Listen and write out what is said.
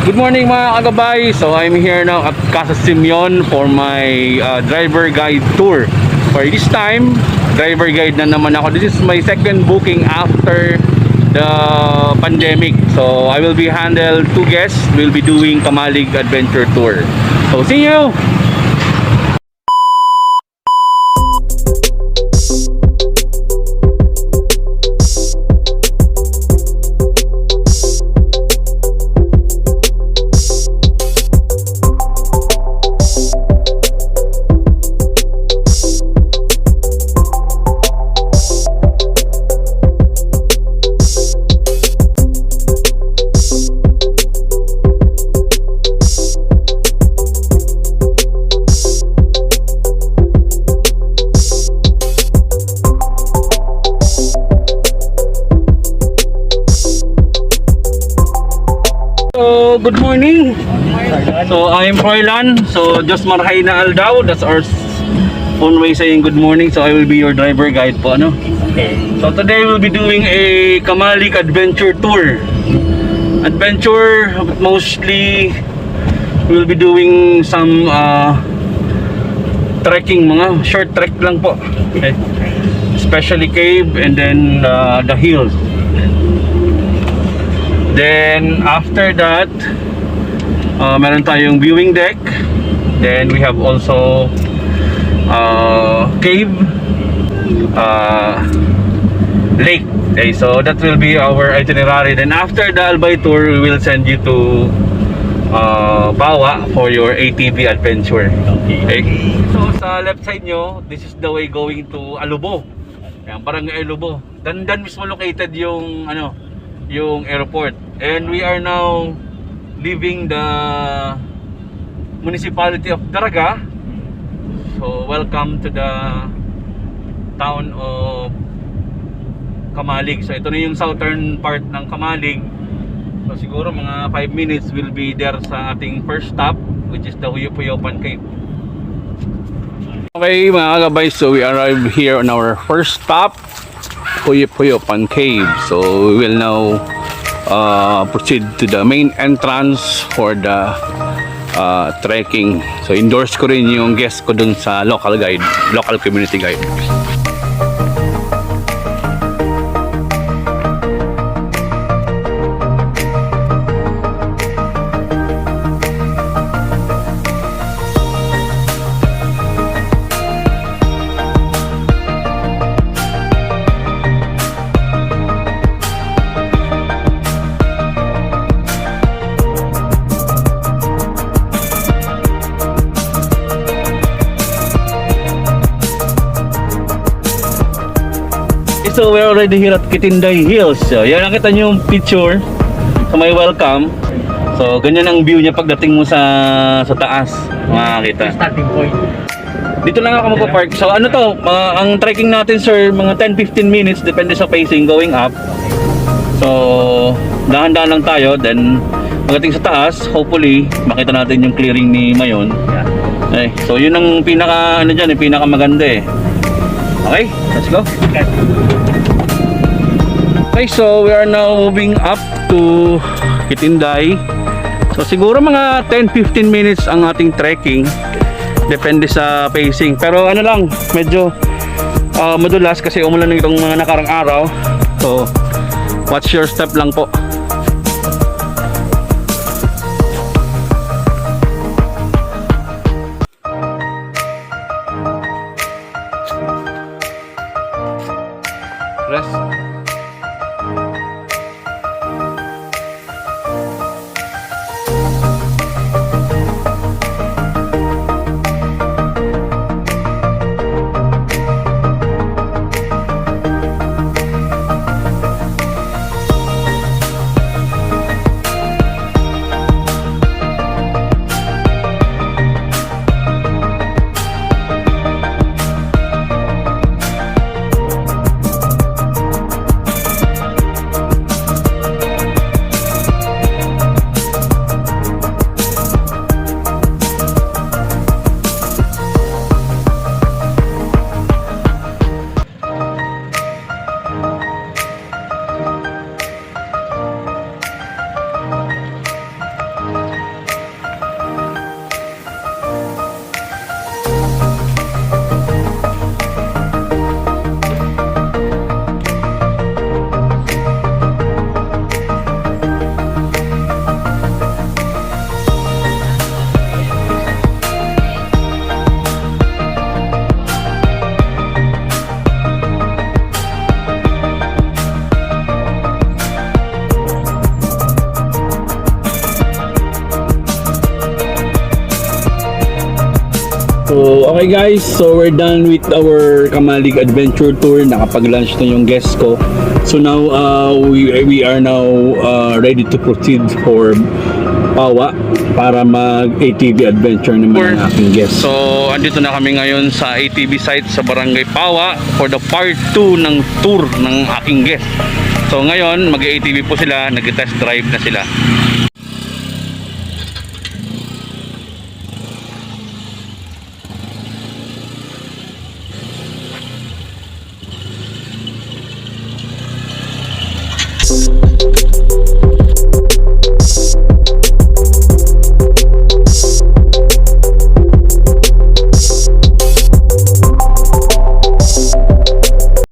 Good morning mga kagabay. So I'm here now at Casa Simeon for my driver guide tour. For this time, driver guide na naman ako. This is my second booking after the pandemic. So I will be handle two guests. We'll be doing Camalig Adventure Tour. So see you! Good morning. So I am Froilan. So just marhay na aldaw. That's our phone way saying good morning. So I will be your driver guide po, ano? Okay. So today we'll be doing a Camalig Adventure Tour. Adventure, mostly we'll be doing some trekking, mga short trek lang po. Okay. Especially cave and then the hills. Then after that, meron tayong viewing deck. Then we have also cave, lake. Okay, so that will be our itinerary. Then after the albay tour, we will send you to Bawa for your ATV adventure. Okay. So sa left side nyo, this is the way going to Alubo. Yan, barangay Alubo. Dan mismo located yung yung airport. And we are now leaving the municipality of Daraga. So welcome to the town of Camalig. So ito na yung southern part ng Camalig. So siguro mga 5 minutes we'll be there sa ating first stop, which is the Huyop-Huyopan Cave. Okay mga kagabay, so we arrived here on our first stop, Huyop-Huyopan Cave. So we will now proceed to the main entrance for the trekking. So endorse ko rin yung guest ko dun sa local guide, local community guide. So we're already here at Kitinday Hills. So yan, nakita nyo yung picture sa may welcome. So ganyan ang view niya pagdating mo sa taas, makakita. Starting point. Dito lang ako magpa-park. So ano to, ang trekking natin sir, mga 10-15 minutes depende sa pacing going up. So dahan-dahan lang tayo, then pagdating sa taas, hopefully makita natin yung clearing ni Mayon. Okay, so yun ang pinaka diyan, pinaka maganda eh. Okay, let's go. Okay, so we are now moving up to Kitinday. So siguro mga 10-15 minutes ang ating trekking. Depende sa pacing. Pero ano lang, medyo madulas kasi umulan ng itong mga nakarang araw. So watch your step lang po. Rest. So, okay guys, so we're done with our Camalig Adventure Tour. Nakapag-lunch na yung guests ko. So now, we are now ready to proceed for Pawa para mag-ATV adventure naman ng aking guests. So, andito na kami ngayon sa ATV site sa Barangay Pawa for the part 2 ng tour ng aking guest. So, ngayon, mag-ATV po sila, nag-test drive na sila.